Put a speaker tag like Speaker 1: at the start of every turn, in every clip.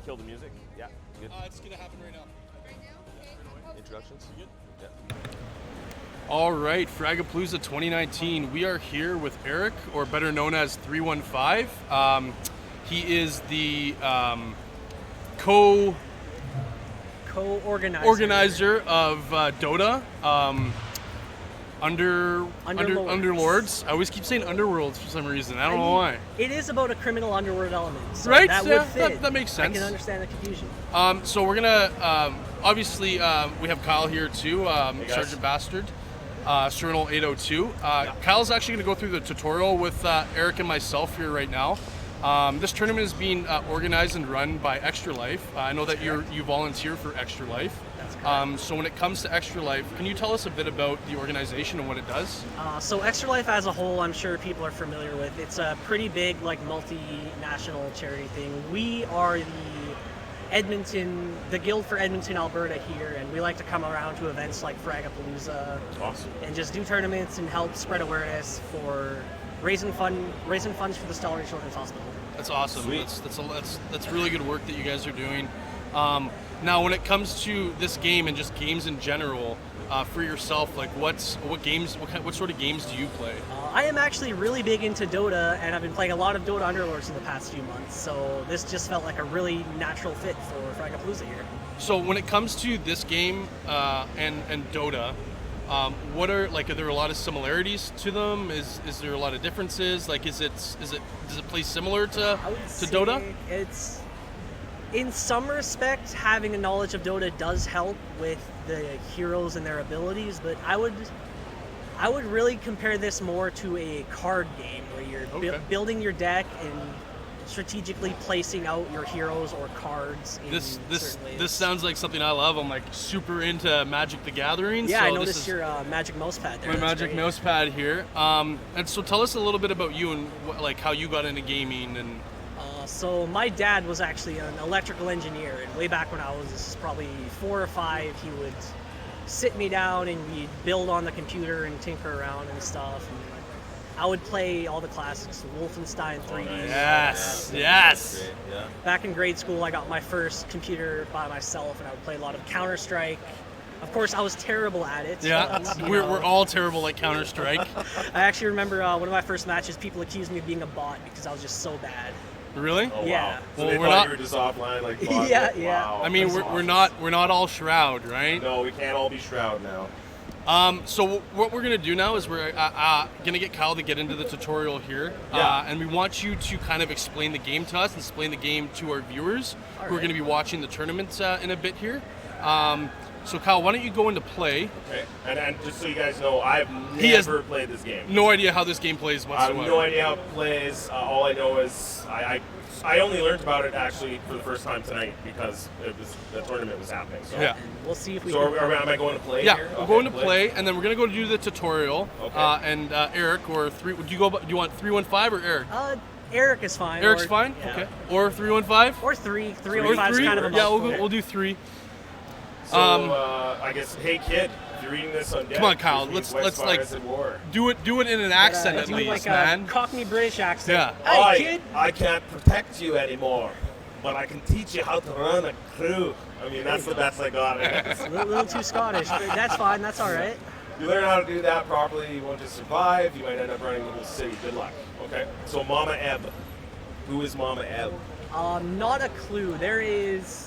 Speaker 1: kill the music. Yeah, good.
Speaker 2: It's gonna happen right now.
Speaker 1: Introductions?
Speaker 2: Good.
Speaker 1: Yeah.
Speaker 3: All right, Fragapalooza 2019. We are here with Eric, or better known as 315. He is the co-organizer of Dota. UnderLords. I always keep saying Underworlds for some reason. I don't know why.
Speaker 4: It is about a criminal underworld element, so
Speaker 3: right?
Speaker 4: that
Speaker 3: Yeah,
Speaker 4: would fit.
Speaker 3: that makes sense.
Speaker 4: I can understand the confusion.
Speaker 3: So we're gonna obviously we have Kyle here too, Sergeant Bastard, Serenal 802. Kyle's actually gonna go through the tutorial with Eric and myself here right now. This tournament is being organized and run by Extra Life. I know that you volunteer for Extra Life.
Speaker 4: That's correct.
Speaker 3: So when it comes to Extra Life, can you tell us a bit about the organization and what it does?
Speaker 4: So Extra Life as a whole, I'm sure people are familiar with. It's a pretty big, like, multinational charity thing. We are the Guild for Edmonton, Alberta here, and we like to come around to events like Fragapalooza.
Speaker 1: Awesome.
Speaker 4: And just do tournaments and help spread awareness for raising funds for the Stollery Children's Hospital.
Speaker 3: That's awesome.
Speaker 1: Sweet.
Speaker 3: That's really good work that you guys are doing. Now, when it comes to this game and just games in general, for yourself, like what sort of games do you play?
Speaker 4: I am actually really big into Dota, and I've been playing a lot of Dota Underlords in the past few months. So this just felt like a really natural fit for Fragapalooza here.
Speaker 3: So when it comes to this game and Dota, are there a lot of similarities to them? Is there a lot of differences? Like, does it play similar to Dota?
Speaker 4: It's, in some respects, having a knowledge of Dota does help with the heroes and their abilities, but I would really compare this more to a card game where you're building your deck and strategically placing out your heroes or cards in certain ways.
Speaker 3: This sounds like something I love. I'm like super into Magic the Gathering.
Speaker 4: Yeah,
Speaker 3: so
Speaker 4: I noticed your Magic mousepad there.
Speaker 3: My
Speaker 4: That's
Speaker 3: Magic
Speaker 4: great.
Speaker 3: mousepad here. And so tell us a little bit about you and how you got into gaming and.
Speaker 4: So my dad was actually an electrical engineer, and way back when I was probably 4 or 5, he would sit me down and we'd build on the computer and tinker around and stuff. And I would play all the classics, Wolfenstein 3D.
Speaker 3: Yes, yes.
Speaker 1: Yeah.
Speaker 4: Back in grade school, I got my first computer by myself, and I would play a lot of Counter-Strike. Of course, I was terrible at it.
Speaker 3: Yeah,
Speaker 4: but,
Speaker 3: we're all terrible at Counter-Strike.
Speaker 4: I actually remember one of my first matches, people accused me of being a bot because I was just so bad.
Speaker 3: Really?
Speaker 1: Oh,
Speaker 4: Yeah.
Speaker 1: wow. So
Speaker 3: Well,
Speaker 1: they
Speaker 3: we're
Speaker 1: thought
Speaker 3: not-
Speaker 1: you were just offline, like bot.
Speaker 4: Yeah, yeah.
Speaker 1: Wow.
Speaker 3: I mean,
Speaker 1: That's
Speaker 3: we're
Speaker 1: awesome.
Speaker 3: not all Shroud, right?
Speaker 1: No, we can't all be Shroud now.
Speaker 3: So what we're gonna do now is we're gonna get Kyle to get into the tutorial here,
Speaker 1: Yeah.
Speaker 3: and we want you to kind of explain the game to us and explain the game to our viewers who are gonna be watching the tournament in a bit here. So Kyle, why don't you go into play?
Speaker 1: Okay. And just so you guys know, I've
Speaker 3: He has
Speaker 1: never played this game.
Speaker 3: No idea how this game plays
Speaker 1: I have
Speaker 3: whatsoever.
Speaker 1: no idea how it plays. All I know is I only learned about it actually for the first time tonight because the tournament was happening. So.
Speaker 3: Yeah.
Speaker 4: We'll see if we
Speaker 1: So
Speaker 4: can...
Speaker 1: am I going to play
Speaker 3: Yeah,
Speaker 1: here?
Speaker 3: we're
Speaker 1: Okay,
Speaker 3: going to play, and then we're gonna go do the tutorial.
Speaker 1: Okay.
Speaker 3: And Eric or three. Do you want 315 or Eric?
Speaker 4: Eric is fine.
Speaker 3: Eric's
Speaker 4: or-
Speaker 3: fine.
Speaker 4: yeah.
Speaker 3: Okay. Or 315.
Speaker 4: Or 3.
Speaker 3: Or
Speaker 4: 315 is
Speaker 3: three.
Speaker 4: kind of a
Speaker 3: Yeah,
Speaker 4: mouthful.
Speaker 3: we'll do 3.
Speaker 1: So I guess, hey kid, if you're reading this on deck,
Speaker 3: Come on, Kyle,
Speaker 1: this means
Speaker 3: let's,
Speaker 1: West
Speaker 3: like,
Speaker 1: Fires at war.
Speaker 3: Do it in an accent at
Speaker 4: do
Speaker 3: least,
Speaker 4: like
Speaker 3: man.
Speaker 4: a Cockney British accent.
Speaker 3: Yeah.
Speaker 4: Hey, kid.
Speaker 1: I can't protect you anymore, but I can teach you how to run a crew. I mean, that's the best I got.
Speaker 4: It's a little too Scottish, but that's fine. That's all right.
Speaker 1: You learn how to do that properly, you won't just survive, you might end up running the whole city. Good luck. Okay? So Mama Ebb. Who is Mama Ebb?
Speaker 4: Not a clue. There is...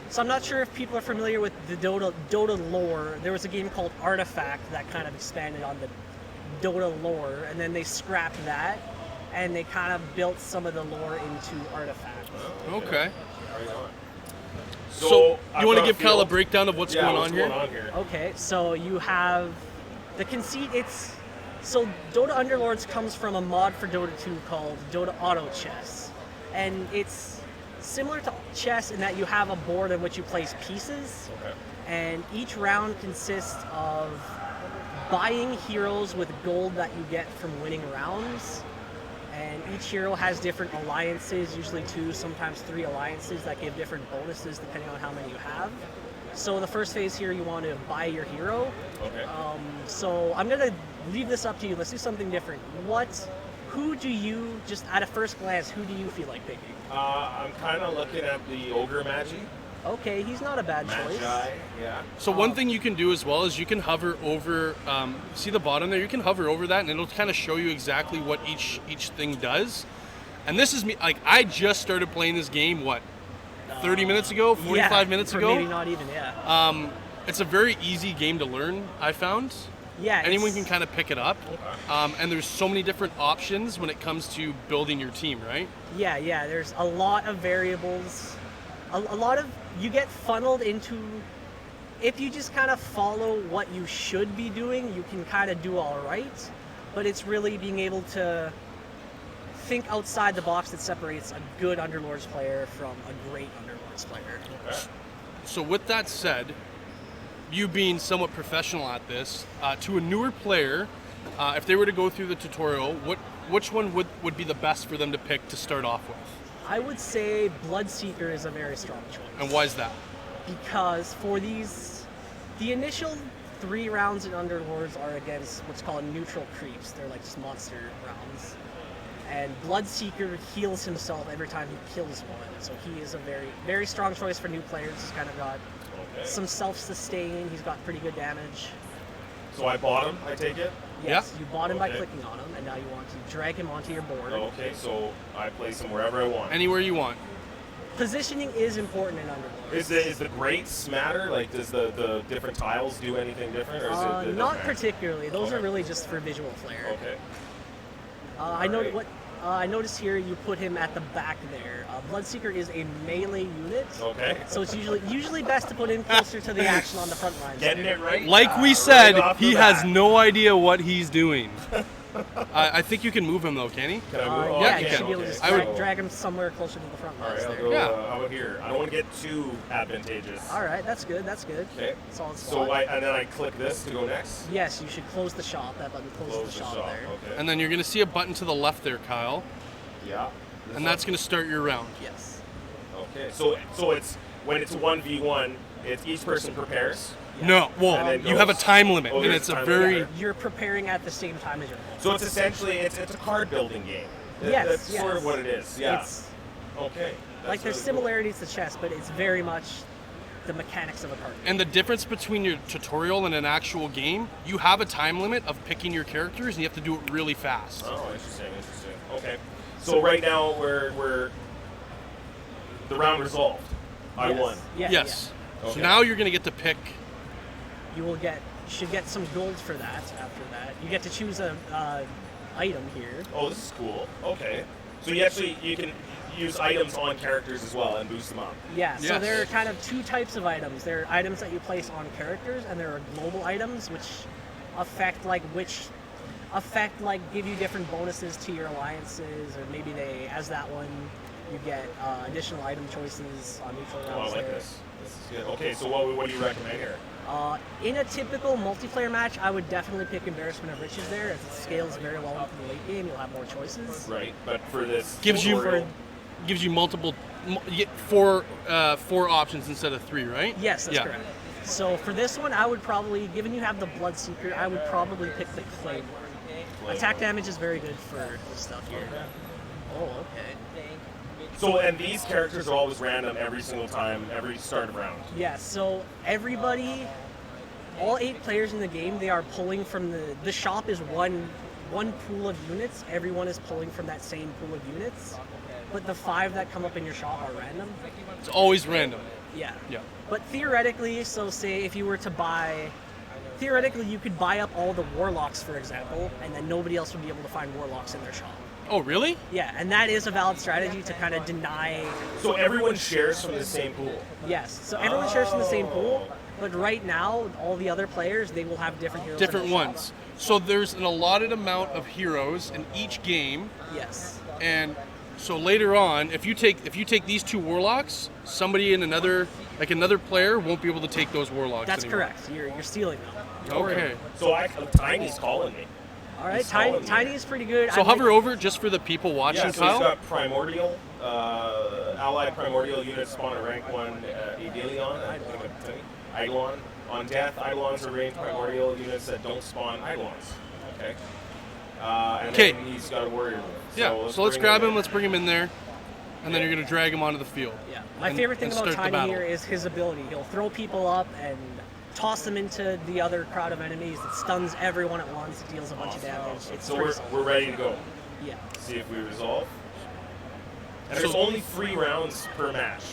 Speaker 4: So I'm not sure if people are familiar with the Dota lore. There was a game called Artifact that kind of expanded on the Dota lore, and then they scrapped that, and they kind of built some of the lore into Artifact.
Speaker 3: Okay.
Speaker 1: Right on.
Speaker 3: So
Speaker 1: I've
Speaker 3: you want to
Speaker 1: got
Speaker 3: give Kyle a
Speaker 1: field.
Speaker 3: breakdown of what's
Speaker 1: Yeah,
Speaker 3: going
Speaker 1: what's
Speaker 3: on here?
Speaker 1: going on here?
Speaker 4: Okay, so you have the conceit. So Dota Underlords comes from a mod for Dota 2 called Dota Auto Chess, and it's similar to chess in that you have a board in which you place pieces,
Speaker 1: Okay.
Speaker 4: and each round consists of buying heroes with gold that you get from winning rounds. And each hero has different alliances, usually 2, sometimes 3 alliances that give different bonuses depending on how many you have. So the first phase here, you want to buy your hero.
Speaker 1: Okay.
Speaker 4: So I'm gonna leave this up to you. Let's do something different. What who do you, just at a first glance, who do you feel like picking?
Speaker 1: I'm kind of looking at the Ogre Magi.
Speaker 4: Okay, he's not a bad choice.
Speaker 1: Magi, yeah.
Speaker 3: So one thing you can do as well is you can hover over, see the bottom there? You can hover over that and it'll kind of show you exactly what each thing does. And this is me, like, I just started playing this game, 30 minutes ago, 45 minutes ago?
Speaker 4: Maybe not even, yeah.
Speaker 3: It's a very easy game to learn, I found.
Speaker 4: Yeah.
Speaker 3: Anyone can kind of pick it up. And there's so many different options when it comes to building your team, right?
Speaker 4: Yeah, there's a lot of variables. A lot of, you get funneled into, if you just kind of follow what you should be doing, you can kind of do all right. But it's really being able to think outside the box that separates a good Underlords player from a great Underlords player.
Speaker 1: Okay.
Speaker 3: So with that said, you being somewhat professional at this, to a newer player, if they were to go through the tutorial, which one would be the best for them to pick to start off with?
Speaker 4: I would say Bloodseeker is a very strong choice.
Speaker 3: And why is that?
Speaker 4: Because for these, the initial 3 rounds in Underlords are against what's called neutral creeps. They're like just monster rounds. And Bloodseeker heals himself every time he kills one. So he is a very, very strong choice for new players. He's kind of got some self-sustain. He's got pretty good damage.
Speaker 1: So I bought him, I take it?
Speaker 4: Yes, you bought him by clicking on him, and now you want to drag him onto your board.
Speaker 1: Okay, so I place him wherever I want.
Speaker 3: Anywhere you want.
Speaker 4: Positioning is important in Underlords.
Speaker 1: Is the grates matter? Like, does the different tiles do anything different? Or is it
Speaker 4: Not particularly. Those are really just for visual flair.
Speaker 1: Okay.
Speaker 4: I noticed here you put him at the back there. Bloodseeker is a melee unit.
Speaker 1: Okay.
Speaker 4: So it's usually best to put him closer to the action on the front lines.
Speaker 1: Getting it right.
Speaker 3: Like we said,
Speaker 1: right off the
Speaker 3: he
Speaker 1: bat.
Speaker 3: has no idea what he's doing. I think you can move him though, can he?
Speaker 1: Can I move?
Speaker 4: Yeah,
Speaker 1: I
Speaker 4: you
Speaker 1: can,
Speaker 4: should be able to
Speaker 1: okay.
Speaker 4: just
Speaker 3: I would-
Speaker 4: drag him somewhere closer to the front
Speaker 1: All
Speaker 4: lines
Speaker 1: right, I'll
Speaker 4: there.
Speaker 1: go.
Speaker 3: Yeah.
Speaker 1: How about here? I don't want to get too advantageous.
Speaker 4: All right, that's good. That's good.
Speaker 1: Okay.
Speaker 4: Solid
Speaker 1: So
Speaker 4: spot.
Speaker 1: and then I click this to go next.
Speaker 4: Yes, you should close the shop. That button closes
Speaker 1: Close
Speaker 4: the
Speaker 1: the
Speaker 4: shop
Speaker 1: shop.
Speaker 4: there.
Speaker 1: Okay.
Speaker 3: And then you're going to see a button to the left there, Kyle.
Speaker 1: Yeah.
Speaker 3: And that's going to start your round.
Speaker 4: Yes.
Speaker 1: Okay. So it's when it's 1v1, it's each person prepares.
Speaker 4: Yeah.
Speaker 3: No, well,
Speaker 1: And then
Speaker 3: you have a
Speaker 1: goes-
Speaker 3: time limit,
Speaker 1: Oh,
Speaker 3: and
Speaker 1: there's
Speaker 3: it's
Speaker 1: a
Speaker 3: a
Speaker 1: time
Speaker 3: very...
Speaker 1: limit.
Speaker 4: You're preparing at the same time as your opponent.
Speaker 1: So it's essentially it's a card building game.
Speaker 4: Yes,
Speaker 1: That's sort
Speaker 4: yes.
Speaker 1: of what it is. Yeah.
Speaker 4: It's,
Speaker 1: Okay.
Speaker 4: like
Speaker 1: That's
Speaker 4: there's
Speaker 1: really cool.
Speaker 4: similarities to chess, but it's very much the mechanics of a card game.
Speaker 3: And the difference between your tutorial and an actual game, you have a time limit of picking your characters, and you have to do it really fast.
Speaker 1: Oh, interesting. Okay. So right now we're the round resolved. I
Speaker 4: Yes.
Speaker 1: won.
Speaker 4: Yeah,
Speaker 3: Yes.
Speaker 1: yeah.
Speaker 3: So
Speaker 1: Okay.
Speaker 3: now you're going to get to pick...
Speaker 4: You should get some gold for that after that. You get to choose a item here.
Speaker 1: Oh, this is cool. Okay. So you can use items on characters as well and boost them up.
Speaker 4: Yeah, so
Speaker 3: Yes.
Speaker 4: there are kind of 2 types of items. There are items that you place on characters, and there are global items which give you different bonuses to your alliances, or maybe as that one you get additional item choices on neutral
Speaker 1: Oh, I
Speaker 4: rounds
Speaker 1: like
Speaker 4: there.
Speaker 1: this. This is good. Okay, so what do you recommend here?
Speaker 4: In a typical multiplayer match, I would definitely pick Embarrassment of Riches there, as it scales very well into the late game. You'll have more choices.
Speaker 1: Right, but for this
Speaker 3: Gives you-
Speaker 1: tutorial-
Speaker 3: Gives you multiple... You get 4 options instead of 3, right?
Speaker 4: Yes, that's
Speaker 3: Yeah.
Speaker 4: correct. So for this one, I would probably, given you have the Bloodseeker, I would probably pick the Claymore. Attack damage is very good for this stuff here. Oh, okay.
Speaker 1: So and these characters are always random every single time, every start of round.
Speaker 4: Yeah, so everybody, all 8 players in the game, they are pulling from the shop is one pool of units. Everyone is pulling from that same pool of units. But the 5 that come up in your shop are random.
Speaker 3: It's always random.
Speaker 4: Yeah.
Speaker 3: Yeah.
Speaker 4: But theoretically, so say if you were to buy, theoretically you could buy up all the warlocks, for example, and then nobody else would be able to find warlocks in their shop.
Speaker 3: Oh, really?
Speaker 4: Yeah, and that is a valid strategy to kind of deny.
Speaker 1: So everyone shares from the same pool.
Speaker 4: Yes, so everyone shares from the same pool, but right now all the other players, they will have different heroes. in
Speaker 3: Different
Speaker 4: their shop.
Speaker 3: ones. So there's an allotted amount of heroes in each game,
Speaker 4: Yes.
Speaker 3: and so later on, if you take these 2 warlocks, somebody in another player won't be able to take those warlocks
Speaker 4: That's
Speaker 3: anymore.
Speaker 4: correct. You're stealing them.
Speaker 3: Okay.
Speaker 1: So Tiny's calling me.
Speaker 4: All right,
Speaker 1: He's calling
Speaker 4: Tiny
Speaker 1: me.
Speaker 4: is pretty good.
Speaker 3: So
Speaker 4: I
Speaker 3: hover
Speaker 4: like-
Speaker 3: over just for the people watching,
Speaker 1: Yeah, so he's
Speaker 3: Kyle.
Speaker 1: got Primordial, Allied Primordial units spawn at rank 1 Eidolon. On death, Eidolons remain Primordial units that don't spawn Eidolons. Okay. and
Speaker 3: 'Kay.
Speaker 1: then he's got a warrior move.
Speaker 3: Yeah, so let's grab him, let's bring him in there, and then you're going to drag him onto the field.
Speaker 4: Yeah. My
Speaker 3: and-
Speaker 4: favorite thing
Speaker 3: and
Speaker 4: about
Speaker 3: start the
Speaker 4: Tiny
Speaker 3: battle.
Speaker 4: here is his ability. He'll throw people up and toss them into the other crowd of enemies. It stuns everyone at once. It deals a bunch of damage. It's
Speaker 1: So
Speaker 4: pretty
Speaker 1: we're ready to go.
Speaker 4: Yeah.
Speaker 1: See if we resolve. And
Speaker 3: So-
Speaker 1: there's only 3 rounds per match.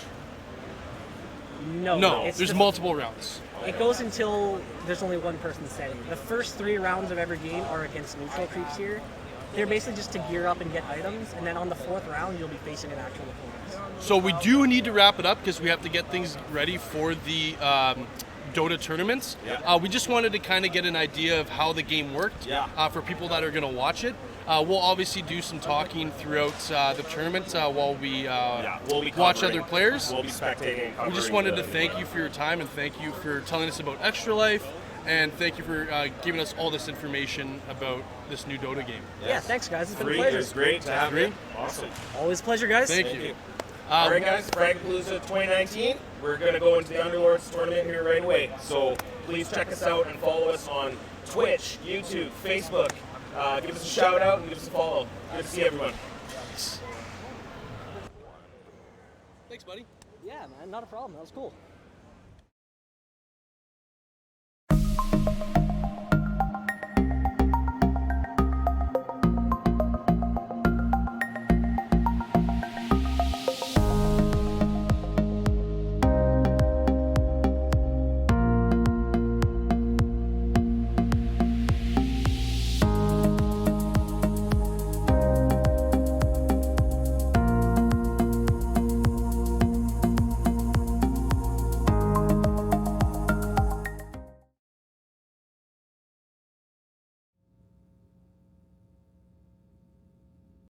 Speaker 3: No,
Speaker 4: it's
Speaker 3: there's
Speaker 4: the-
Speaker 3: multiple rounds.
Speaker 4: It goes until there's only one person standing. The first 3 rounds of every game are against neutral creeps here. They're basically just to gear up and get items, and then on the 4th round, you'll be facing an actual opponent.
Speaker 3: So we do need to wrap it up because we have to get things ready for the Dota tournaments.
Speaker 1: Yeah.
Speaker 3: We just wanted to kind of get an idea of how the game worked for people that are going to watch it. We'll obviously do some talking throughout the tournament while we
Speaker 1: We'll be
Speaker 3: watch
Speaker 1: covering.
Speaker 3: other players.
Speaker 1: We'll be spectating and covering.
Speaker 3: We just wanted
Speaker 1: the-
Speaker 3: to thank you for your time and thank you for telling us about Extra Life and thank you for giving us all this information about this new Dota game.
Speaker 4: Yeah, thanks, guys. It's been a
Speaker 1: 3
Speaker 4: pleasure.
Speaker 1: is great to have
Speaker 3: Three.
Speaker 1: you. Awesome.
Speaker 4: Always a pleasure, guys.
Speaker 3: Thank you.
Speaker 1: All right, guys, Fragapalooza 2019. We're going to go into the UnderLords tournament here right away. So please check us out and follow us on Twitch, YouTube, Facebook. Give us a shout out and give us a follow. Good to see everyone.
Speaker 3: Thanks, buddy.
Speaker 4: Yeah, man, not a problem. That was cool.